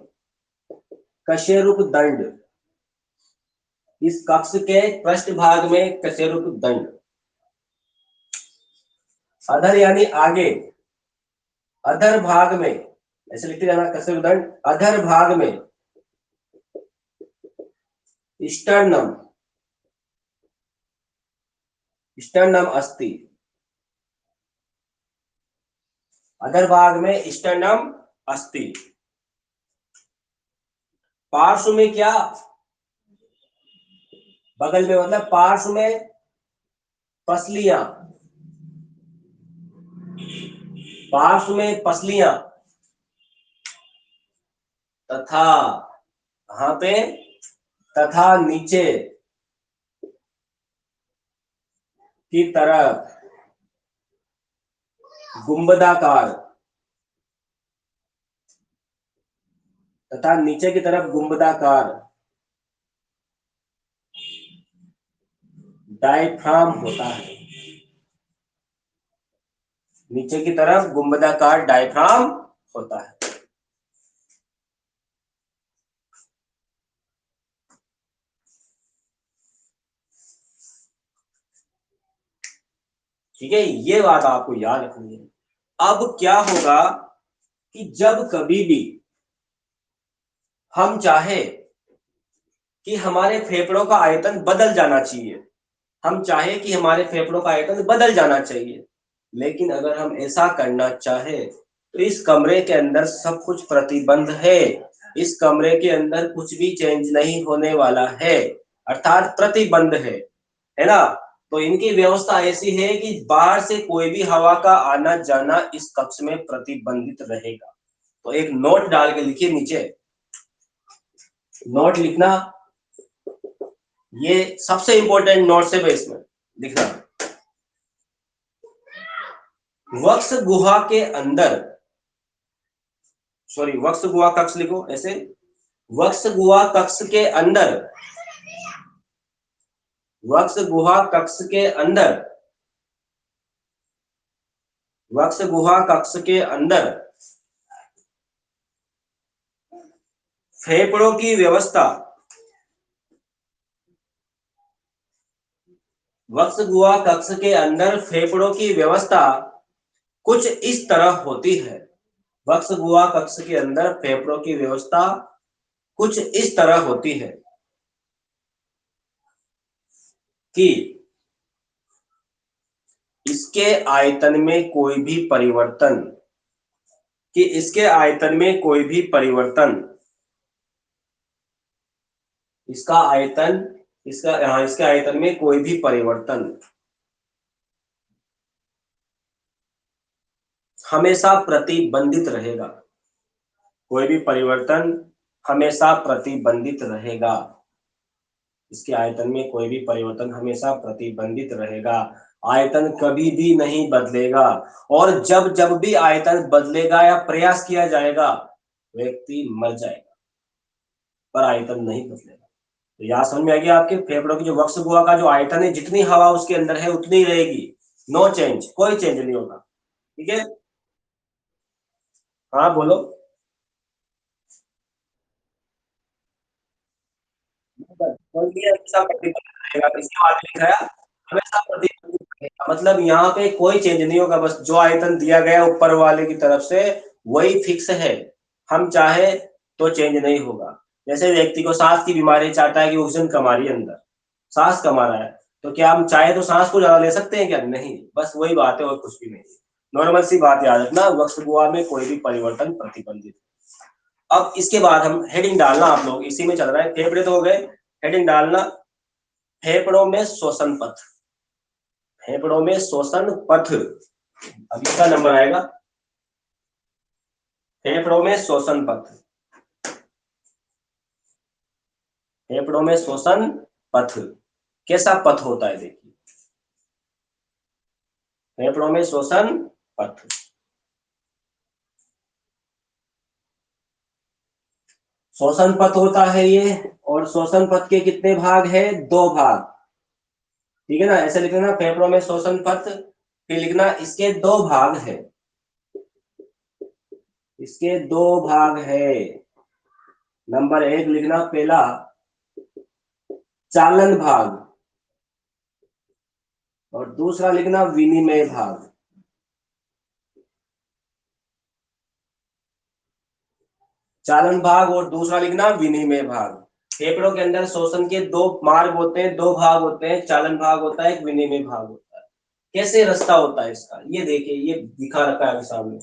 कशेरुक दंड, इस कक्ष के पृष्ठ भाग में कशेरुक दंड, अधर यानी आगे, अधर भाग में, ऐसे लिखते जाना, कशेरुक दंड अधर भाग में स्टर्नम, स्टर्नम अस्ति, अधर भाग में स्टर्नम अस्ति। पार्श्व में क्या, बगल में मतलब पार्श्व में पसलियां, पार्श्व में पसलियां, तथा, कहां पे, तथा नीचे की तरफ गुंबदाकार, तथा नीचे की तरफ गुंबदाकार डायफ्राम होता है, नीचे की तरफ गुंबदाकार डायफ्राम होता है। ठीक है, ये बात आपको याद रखनी है। अब क्या होगा कि जब कभी भी हम चाहे कि हमारे फेफड़ों का आयतन बदल जाना चाहिए, हम चाहे कि हमारे फेफड़ों का आयतन बदल जाना चाहिए, लेकिन अगर हम ऐसा करना चाहे तो इस कमरे के अंदर सब कुछ प्रतिबंध है, इस कमरे के अंदर कुछ भी चेंज नहीं होने वाला है, अर्थात प्रतिबंध है ना। तो इनकी व्यवस्था ऐसी है कि बाहर से कोई भी हवा का आना जाना इस कक्ष में प्रतिबंधित रहेगा। तो एक नोट डाल के लिखिए नीचे, नोट लिखना, ये सबसे इंपॉर्टेंट नोट है इसमें लिखना। वक्ष गुहा के अंदर, सॉरी वक्ष गुहा कक्ष लिखो ऐसे, वक्ष गुहा कक्ष के अंदर, वक्ष गुहा कक्ष के अंदर, वक्ष गुहा कक्ष के अंदर फेफड़ों की व्यवस्था, वक्ष गुहा कक्ष के अंदर फेफड़ों की व्यवस्था कुछ इस तरह होती है। वक्ष गुहा कक्ष के अंदर फेफड़ों की व्यवस्था कुछ इस तरह होती है कि इसके आयतन में कोई भी परिवर्तन, कि इसके आयतन में कोई भी परिवर्तन, इसका आयतन, इसके आयतन में कोई भी परिवर्तन हमेशा प्रतिबंधित रहेगा, कोई भी परिवर्तन हमेशा प्रतिबंधित रहेगा, इसके आयतन में कोई भी परिवर्तन हमेशा प्रतिबंधित रहेगा, आयतन कभी भी नहीं बदलेगा। और जब जब भी आयतन बदलेगा या प्रयास किया जाएगा व्यक्ति मर जाएगा, पर आयतन नहीं बदलेगा। तो यहाँ समझ में आ गया आपके, फेफड़ों की जो वक्ष गुहा का जो आयतन है, जितनी हवा उसके अंदर है उतनी ही रहेगी, नो चेंज, कोई चेंज नहीं होगा। ठीक है, हाँ बोलो। हमेशा प्रतिबंधित रहेगा, इसके बाद लिखा है हमेशा प्रतिबंधित रहेगा, मतलब यहाँ पे कोई चेंज नहीं होगा, बस जो आयतन दिया गया ऊपर वाले की तरफ से वही फिक्स है, हम चाहे तो चेंज नहीं होगा। जैसे व्यक्ति को सांस की बीमारी, चाहता है कि ऑक्सीजन कम आ रही है अंदर, सांस कम आ रहा है, तो क्या हम चाहे तो सांस को ज्यादा ले सकते हैं क्या, नहीं, बस वही बात है और कुछ भी नहीं। नॉर्मल सी बात याद रखना, वक्ष गुहा में कोई भी परिवर्तन प्रतिबंधित। अब इसके बाद हम हेडिंग डालना, आप लोग इसी में चल रहा है, फेफड़े तो हो गए, हेडिंग डालना फेफड़ों में श्वसन पथ, फेफड़ों में श्वसन पथ। अब इसका नंबर आएगा फेफड़ों में श्वसन पथ, फेफड़ों में श्वसन पथ कैसा पथ होता है देखिए, फेफड़ों में श्वसन पथ। श्वसन पथ होता है ये, और श्वसन पथ के कितने भाग है? 2 भाग, ठीक है ना। ऐसे लिख लेना फेफड़ों में श्वसन पथ, फिर लिखना इसके 2 भाग है, इसके 2 भाग है। नंबर 1 लिखना पहला चालन भाग, और दूसरा लिखना विनिमय भाग। चालन भाग और दूसरा लिखना विनिमय भाग। फेफड़ों के अंदर श्वसन के 2 मार्ग होते हैं, 2 भाग होते हैं, चालन भाग होता है, एक विनिमय भाग होता है। कैसे रास्ता होता है इसका, ये देखिए, ये दिखा रखा है सामने।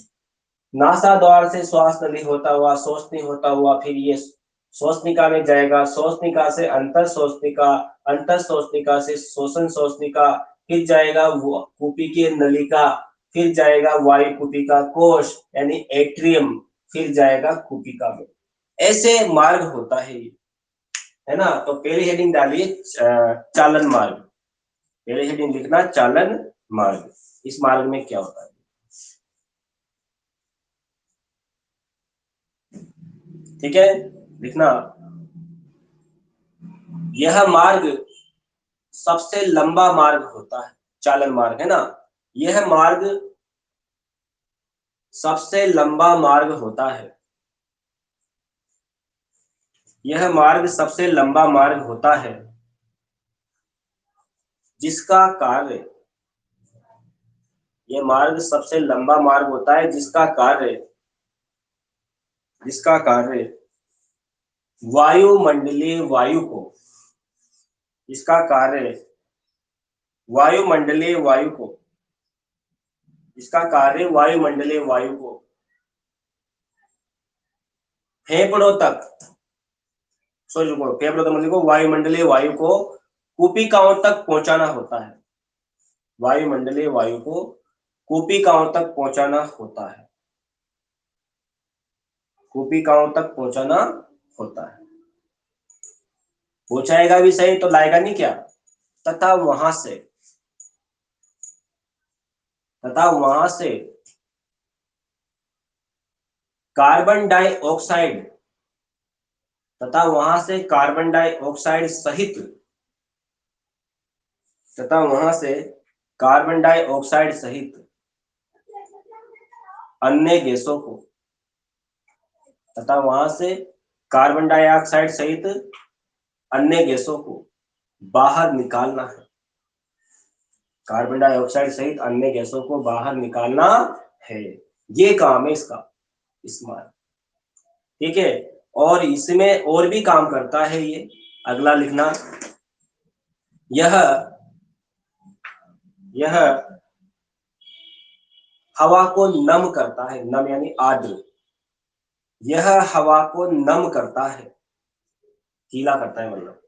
नासा द्वार से श्वास नली होता हुआ, श्वसनी होता हुआ, फिर ये श्वसनिका में जाएगा, श्वसनिका से अंतर श्वसनिका, अंतर श्वसनिका से श्वसन श्वसनिका, फिर जाएगा कुपिकीय नलिका, फिर जाएगा वायु कुपिका कोश यानी एट्रियम, फिर जाएगा कुपिका में। ऐसे मार्ग होता है ये, है ना। तो पहली हेडिंग डालिए चालन मार्ग, पहली हेडिंग लिखना चालन मार्ग। इस मार्ग में क्या होता है, ठीक है, लिखना। यह मार्ग सबसे लंबा मार्ग होता है, चालन मार्ग, है ना। यह मार्ग सबसे लंबा मार्ग होता है, यह मार्ग सबसे लंबा मार्ग होता है, जिसका कार्य, यह मार्ग सबसे लंबा मार्ग होता है जिसका कार्य वायुमंडलीय वायु को, इसका कार्य वायुमंडलीय वायु को, इसका कार्य वायुमंडलीय वायु को फेफड़ों तक, फेफड़ों तक मतलब वायुमंडलीय वायु को कूपिकाओं तक पहुंचाना होता है, वायुमंडलीय वायु को कूपिकाओं तक पहुंचाना होता है, कूपिकाओं तक पहुंचाना होता है। पहुंचाएगा भी सही तो लाएगा नहीं क्या, तथा वहां से, तथा वहां से कार्बन डाइऑक्साइड, तथा वहां से कार्बन डाइऑक्साइड सहित, तथा वहां से कार्बन डाइऑक्साइड सहित अन्य गैसों को, तथा वहां से कार्बन डाइऑक्साइड सहित अन्य गैसों को बाहर निकालना है, कार्बन डाइऑक्साइड सहित अन्य गैसों को बाहर निकालना है, ये काम है इसका, इस मार्ग, ठीक है। और इसमें और भी काम करता है ये, अगला लिखना, यह यह हवा को नम करता है, नम यानी आर्द्र, यह हवा को नम करता है, गीला करता है मतलब,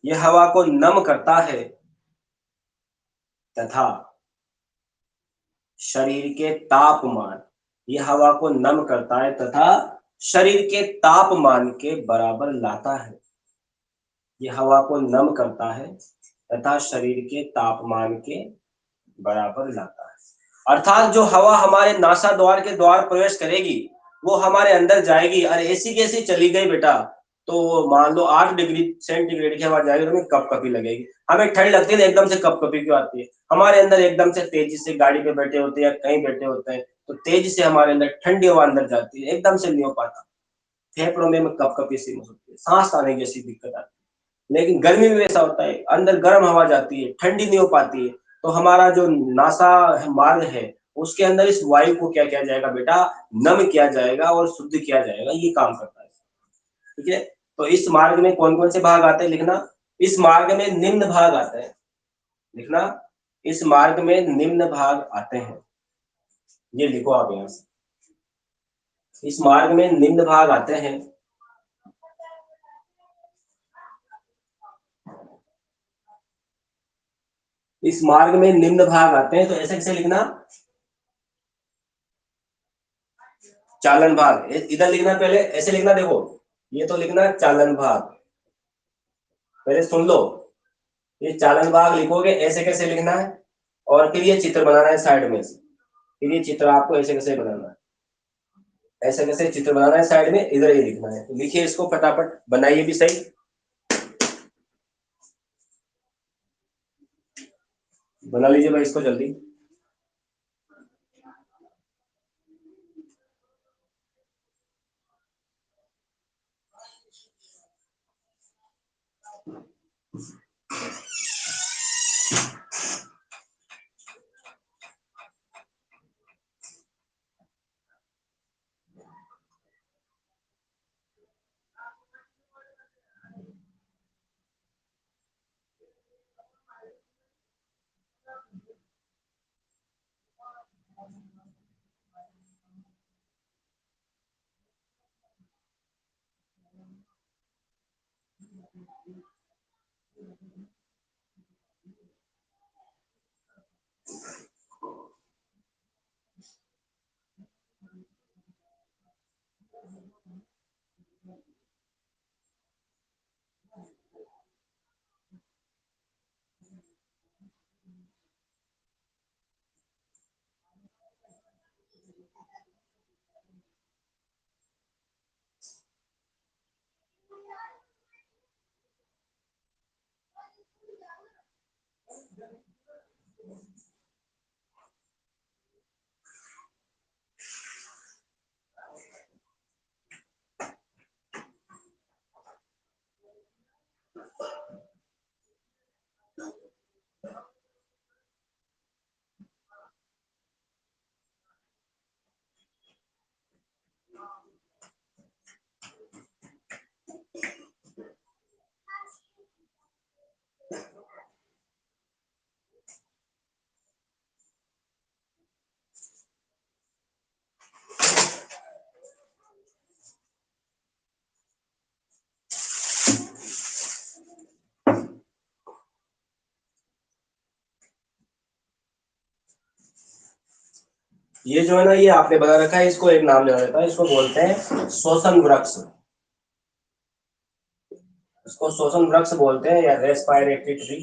यह हवा को नम करता है तथा शरीर के तापमान, यह हवा को नम करता है तथा शरीर के तापमान के बराबर लाता है, यह हवा को नम करता है तथा शरीर के तापमान के बराबर लाता है। अर्थात जो हवा हमारे नासा द्वार के द्वार प्रवेश करेगी वो हमारे अंदर जाएगी, और ऐसी कैसी चली गई बेटा, तो मान लो 8 डिग्री सेंटीग्रेड की हवा जाएगी तो हमें कपकपी लगेगी। हमें ठंड लगती है ना, एकदम से कपकपी क्यों आती है, हमारे अंदर एकदम से तेजी से गाड़ी पे बैठे होते हैं या कहीं बैठे होते हैं तो तेजी से हमारे अंदर ठंडी हवा अंदर जाती है, एकदम से नहीं हो पाता, फेफड़ों में कपकपी सी हो सकती है, सांस आने जैसी दिक्कत आती है। लेकिन गर्मी में ऐसा होता है, अंदर गर्म हवा जाती है, ठंडी नहीं हो पाती है, तो हमारा जो नासा मार्ग है उसके अंदर इस वायु को क्या किया जाएगा बेटा, नम किया जाएगा और शुद्ध किया जाएगा, ये काम करता है, ठीक है। तो इस मार्ग में कौन कौन से भाग आते हैं लिखना, इस मार्ग में निम्न भाग आते हैं, लिखना, इस मार्ग में निम्न भाग आते हैं, ये लिखो आप यहां से, इस मार्ग में निम्न भाग आते हैं। इस मार्ग में निम्न भाग आते हैं, तो ऐसे कैसे लिखना, चालन भाग। इधर लिखना, पहले ऐसे लिखना, देखो ये तो लिखना चालन भाग, पहले सुन लो, ये चालन भाग लिखोगे ऐसे कैसे लिखना है, और फिर ये चित्र बनाना है साइड में से, फिर ये चित्र आपको ऐसे कैसे बनाना है, ऐसे कैसे चित्र बनाना है साइड में, इधर ही लिखना है। तो लिखिए इसको फटाफट, बनाइए भी सही, बना लीजिए भाई इसको जल्दी। ये जो है ना, ये आपने बना रखा है, इसको एक नाम लेना रहता है, इसको बोलते हैं शोषण वृक्ष, इसको शोषण वृक्ष बोलते हैं, या रेस्पिरेटरी ट्री।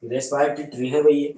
रेस्पिरेटरी ट्री है भाई ये।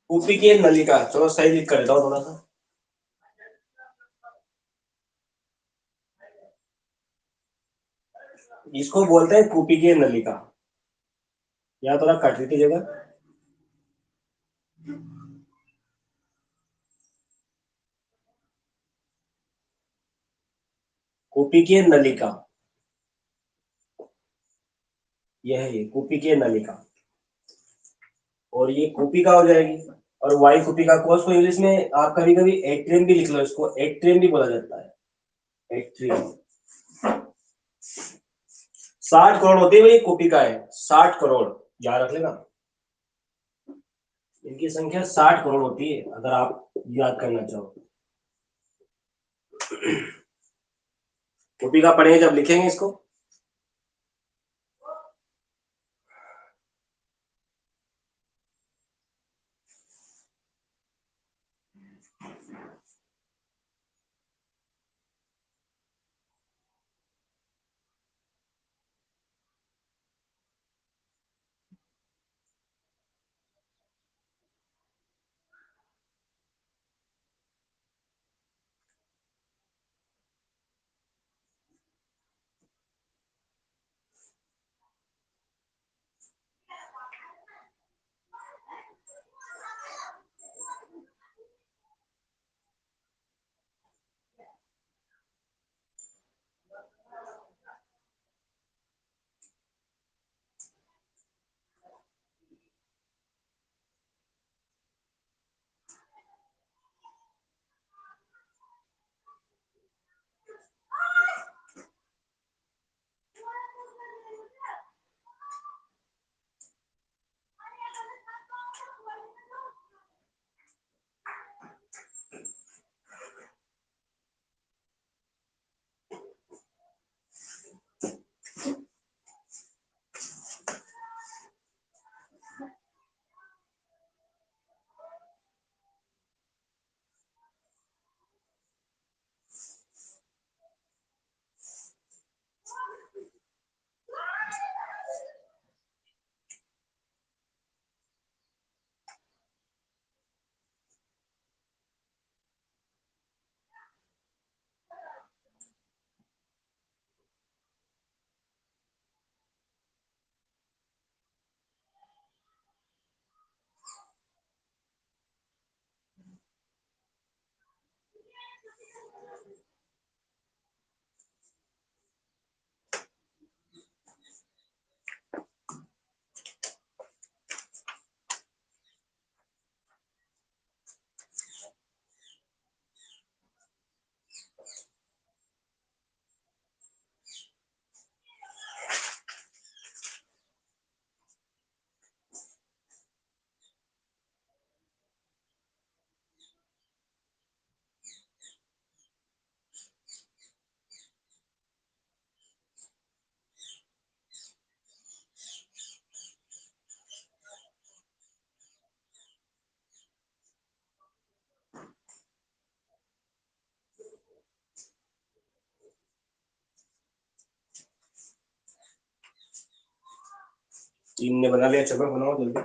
कूपी की नलिका, चलो सही लिख कर देता हूँ थोड़ा सा। इसको बोलते हैं कूपी की नलिका। यहाँ थोड़ा कट रही थी जगह। कूपी की नलिका, यह है ये कूपी की नलिका। और ये कूपी का हो जाएगी। और वाई कूपी का कोर्स को इंग्लिश में आप कभी कभी एट्रियम भी लिख लो, इसको एट्रियम भी बोला जाता है, एट्रियम। 60 करोड़ होती है भाई, कूपी का है 60 करोड़, याद रख लेना। इनकी संख्या 60 करोड़ होती है, अगर आप याद करना चाहो। कूपी का पढ़ेंगे जब लिखेंगे इसको। तीन ने बना लिया, चलो बनाओ जल्दी।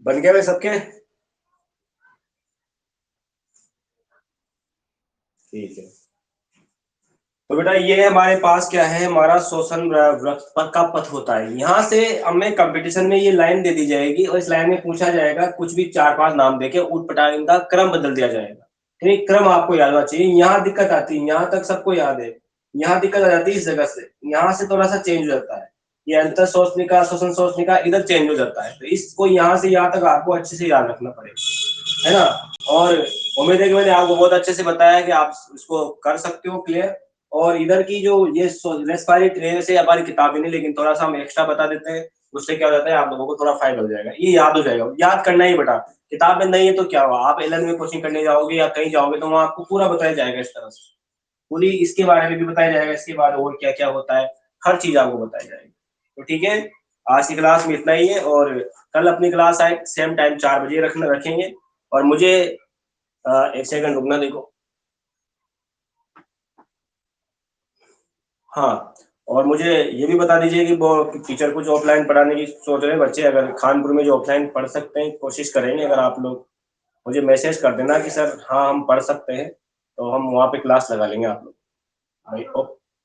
बन गए वे सबके? ठीक है। तो बेटा ये हमारे पास क्या है, हमारा शोषण वृत्त का पथ होता है। यहाँ से हमें कंपटीशन में ये लाइन दे दी जाएगी और इस लाइन में पूछा जाएगा कुछ भी 4-5 नाम देके उठपटांग इनका क्रम बदल दिया जाएगा। तो ये क्रम आपको याद होना चाहिए। यहाँ दिक्कत आती है, यहाँ तक सबको याद है, यहाँ दिक्कत आ जाती है इस जगह से, यहाँ से थोड़ा सा चेंज हो जाता है। ये अंतर शोषणिका शोषण शोषणिका इधर चेंज हो जाता है, तो इसको यहाँ से यहाँ तक आपको अच्छे से याद रखना पड़ेगा, है ना। और उम्मीद है कि मैंने आपको बहुत अच्छे से बताया कि आप इसको कर सकते हो क्लियर। और इधर की जो ये रेस्पिरेटरी से हमारी किताबें नहीं, लेकिन थोड़ा सा हम एक्स्ट्रा बता देते हैं, उससे क्या हो जाता है आप लोगों को थोड़ा फायदा हो जाएगा, ये याद हो जाएगा। याद करना ही बेटा, किताब में नहीं है तो क्या हुआ, आप एलन में कोचिंग करने जाओगे या कहीं जाओगे तो वहां आपको पूरा बताया जाएगा, इस तरह से पूरी इसके बारे में भी बताया जाएगा, इसके बाद और क्या क्या होता है, हर चीज आपको बताई जाएगी। तो ठीक है, आज की क्लास में इतना ही है, और कल अपनी क्लास आए सेम टाइम 4 बजे रखेंगे। और मुझे एक सेकंड रुकना, देखो। हाँ, और मुझे ये भी बता दीजिए कि वो टीचर कुछ ऑफलाइन पढ़ाने की सोच रहे हैं बच्चे, अगर कानपुर में जो ऑफलाइन पढ़ सकते हैं कोशिश करेंगे, अगर आप लोग मुझे मैसेज कर देना कि सर हाँ हम पढ़ सकते हैं, तो हम वहाँ पे क्लास लगा लेंगे। आप लोग भाई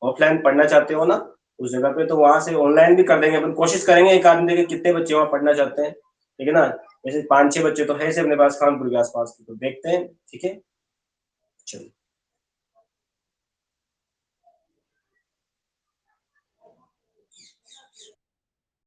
ऑफलाइन पढ़ना चाहते हो ना उस जगह पे, तो वहां से ऑनलाइन भी कर देंगे, अपन कोशिश करेंगे एक आदमी देखे कितने बच्चे वहाँ पढ़ना चाहते हैं, ठीक है ना। जैसे 5-6 बच्चे तो है से अपने पास कानपुर के आसपास के, तो देखते हैं, ठीक है। चलो।